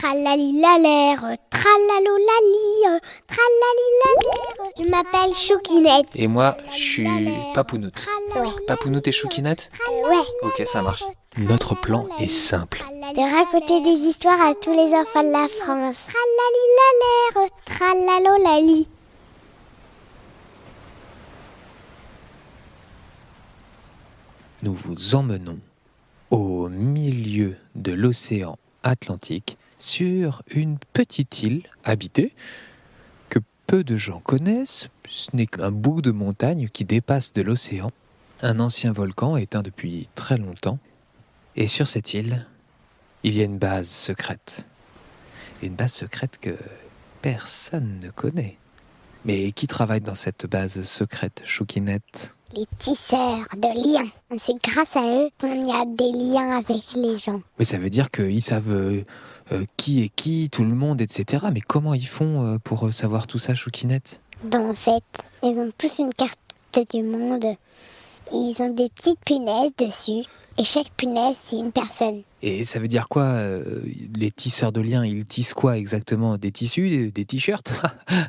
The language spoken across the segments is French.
Tralalilalère, tralalolali, tralalilalère. Je m'appelle Choukinette. Et moi, je suis Papounoute. Ouais. Papounoute et Choukinette ? Ouais. Ok, ça marche. Notre plan est simple. De raconter des histoires à tous les enfants de la France. Tralalilalère, tralalolali. Nous vous emmenons au milieu de l'océan Atlantique sur une petite île habitée que peu de gens connaissent. Ce n'est qu'un bout de montagne qui dépasse de l'océan, un ancien volcan éteint depuis très longtemps. Et sur cette île, il y a une base secrète. Une base secrète que personne ne connaît. Mais qui travaille dans cette base secrète, Choukinette ? Les tisseurs de liens. C'est grâce à eux qu'on y a des liens avec les gens. Mais ça veut dire qu'ils savent qui est qui, tout le monde, etc. Mais comment ils font pour savoir tout ça, Choukinette ? En fait, ils ont tous une carte du monde. Ils ont des petites punaises dessus. Et chaque punaise, c'est une personne. Et ça veut dire quoi, les tisseurs de liens, ils tissent quoi exactement ? Des tissus, des t-shirts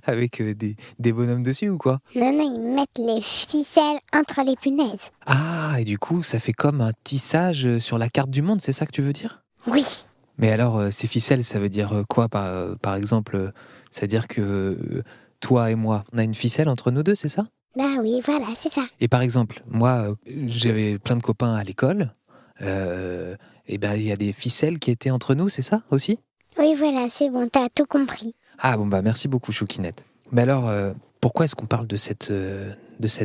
avec des bonhommes dessus ou quoi ? Non, ils mettent les ficelles entre les punaises. Ah, et du coup, ça fait comme un tissage sur la carte du monde, c'est ça que tu veux dire ? Oui. Mais alors, ces ficelles, ça veut dire quoi par exemple, ça veut dire que toi et moi, on a une ficelle entre nous deux, c'est ça ? Bah oui, voilà, c'est ça. Et par exemple, moi, j'avais plein de copains à l'école, et ben il y a des ficelles qui étaient entre nous, c'est ça aussi ? Oui, voilà, c'est bon, t'as tout compris. Ah bon, bah merci beaucoup, Choukinette. Mais alors, pourquoi est-ce qu'on parle de cette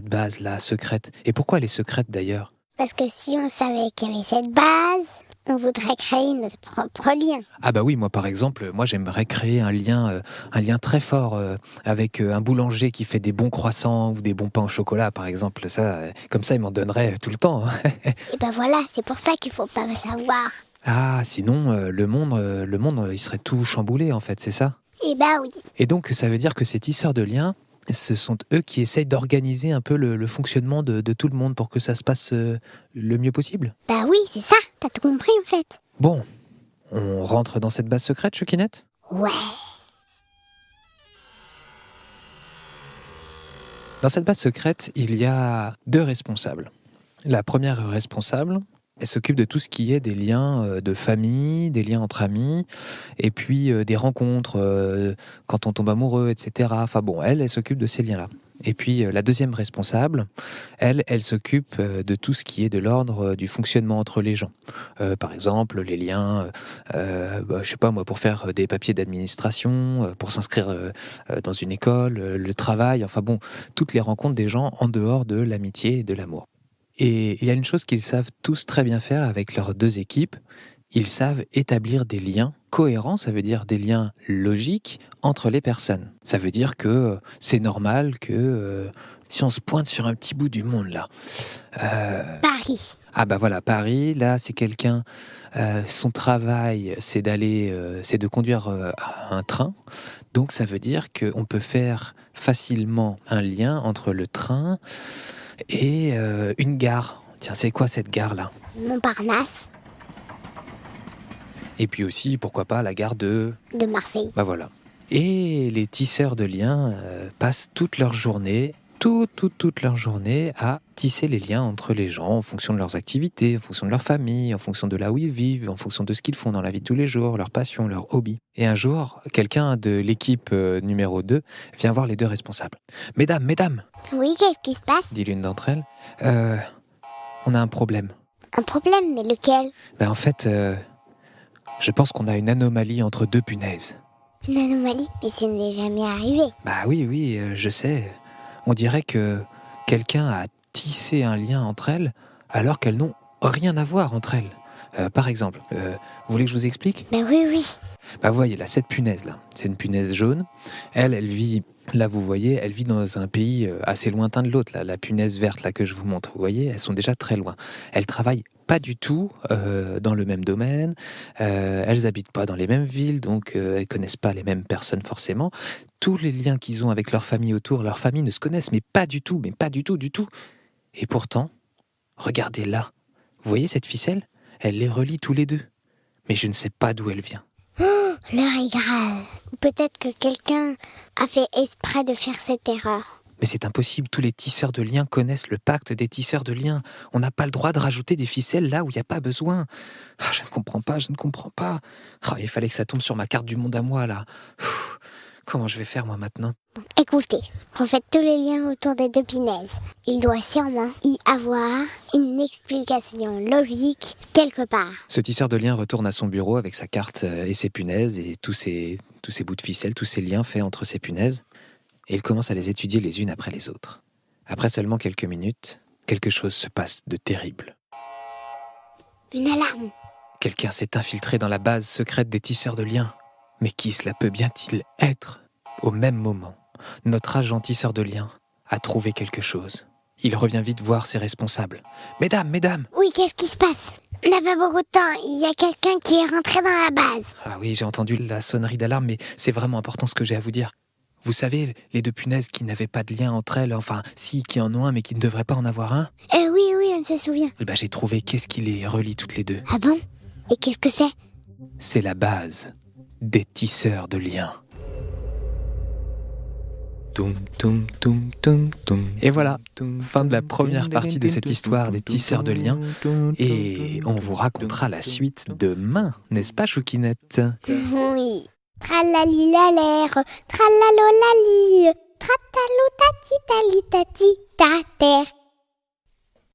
base-là, secrète ? Et pourquoi elle est secrète d'ailleurs ? Parce que si on savait qu'il y avait cette base, on voudrait créer notre propre lien. Ah bah oui, moi par exemple, j'aimerais créer un lien très fort avec un boulanger qui fait des bons croissants ou des bons pains au chocolat, par exemple. Ça, comme ça, il m'en donnerait tout le temps. Et ben voilà, c'est pour ça qu'il faut pas savoir. Ah, sinon, le monde, il serait tout chamboulé, en fait, c'est ça ? Et bah oui. Et donc, ça veut dire que ces tisseurs de liens, ce sont eux qui essayent d'organiser un peu le fonctionnement de tout le monde pour que ça se passe le mieux possible. Bah oui, c'est ça, t'as tout compris en fait. Bon, on rentre dans cette base secrète, Choukinette ? Ouais. Dans cette base secrète, il y a 2 responsables. La première responsable, elle s'occupe de tout ce qui est des liens de famille, des liens entre amis, et puis des rencontres quand on tombe amoureux, etc. Enfin bon, elle s'occupe de ces liens-là. Et puis la deuxième responsable, elle s'occupe de tout ce qui est de l'ordre du fonctionnement entre les gens. Par exemple, les liens, je sais pas moi, pour faire des papiers d'administration, pour s'inscrire dans une école, le travail, enfin bon, toutes les rencontres des gens en dehors de l'amitié et de l'amour. Et il y a une chose qu'ils savent tous très bien faire avec leurs 2 équipes, ils savent établir des liens cohérents, ça veut dire des liens logiques entre les personnes. Ça veut dire que c'est normal que si on se pointe sur un petit bout du monde là... Paris. Ah bah voilà, Paris, là c'est quelqu'un, son travail c'est de conduire un train, donc ça veut dire qu'on peut faire facilement un lien entre le train et une gare. Tiens, c'est quoi cette gare-là ? Montparnasse. Et puis aussi, pourquoi pas, la gare de Marseille. Bah voilà. Et les tisseurs de liens passent toute leur journée à tisser les liens entre les gens en fonction de leurs activités, en fonction de leur famille, en fonction de là où ils vivent, en fonction de ce qu'ils font dans la vie de tous les jours, leurs passions, leurs hobbies. Et un jour, quelqu'un de l'équipe numéro 2 vient voir les 2 responsables. « Mesdames, Oui, qu'est-ce qui se passe ? dit l'une d'entre elles, on a un problème. » Un problème, mais lequel ? En fait, je pense qu'on a une anomalie entre 2 punaises. Une anomalie ? Mais ça n'est jamais arrivé. Bah oui, je sais. On dirait que quelqu'un a tissé un lien entre elles alors qu'elles n'ont rien à voir entre elles. Par exemple, vous voulez que je vous explique ? Ben oui. Bah vous voyez là, cette punaise là, c'est une punaise jaune. Elle vit, là vous voyez, elle vit dans un pays assez lointain de l'autre. Là, la punaise verte là que je vous montre, vous voyez, elles sont déjà très loin. Elles travaillent pas du tout dans le même domaine, elles habitent pas dans les mêmes villes, donc elles connaissent pas les mêmes personnes forcément. Tous les liens qu'ils ont avec leur famille autour, leur famille ne se connaissent, mais pas du tout du tout. Et pourtant, regardez là, vous voyez cette ficelle ? Elle les relie tous les 2. Mais je ne sais pas d'où elle vient. l'heure est grave. Peut-être que quelqu'un a fait exprès de faire cette erreur. Mais c'est impossible, tous les tisseurs de liens connaissent le pacte des tisseurs de liens. On n'a pas le droit de rajouter des ficelles là où il n'y a pas besoin. Je ne comprends pas. Il fallait que ça tombe sur ma carte du monde à moi, là. Comment je vais faire, moi, maintenant ? Écoutez, refaites tous les liens autour des deux punaises. Il doit sûrement y avoir une explication logique quelque part. Ce tisseur de liens retourne à son bureau avec sa carte et ses punaises et tous ces bouts de ficelle, tous ces liens faits entre ces punaises. Et il commence à les étudier les unes après les autres. Après seulement quelques minutes, quelque chose se passe de terrible. Une alarme. Quelqu'un s'est infiltré dans la base secrète des tisseurs de liens. Mais qui cela peut bien-il être ? Au même moment, notre agent tisseur de liens a trouvé quelque chose. Il revient vite voir ses responsables. « Mesdames !» Oui, qu'est-ce qui se passe ? On n'a pas beaucoup de temps, il y a quelqu'un qui est rentré dans la base. Ah oui, j'ai entendu la sonnerie d'alarme, mais c'est vraiment important ce que j'ai à vous dire. Vous savez, les deux punaises qui n'avaient pas de lien entre elles, enfin, si, qui en ont un, mais qui ne devraient pas en avoir un. Oui, on se souvient. J'ai trouvé qu'est-ce qui les relie toutes les deux. Ah bon ? Et qu'est-ce que c'est ? C'est la base des tisseurs de liens. Et voilà, fin de la première partie de cette histoire des tisseurs de liens. Et on vous racontera la suite demain, n'est-ce pas, Choukinette ? Oui. Tralali la l'air, tralalolali, tratalou tati tali tati ta terre.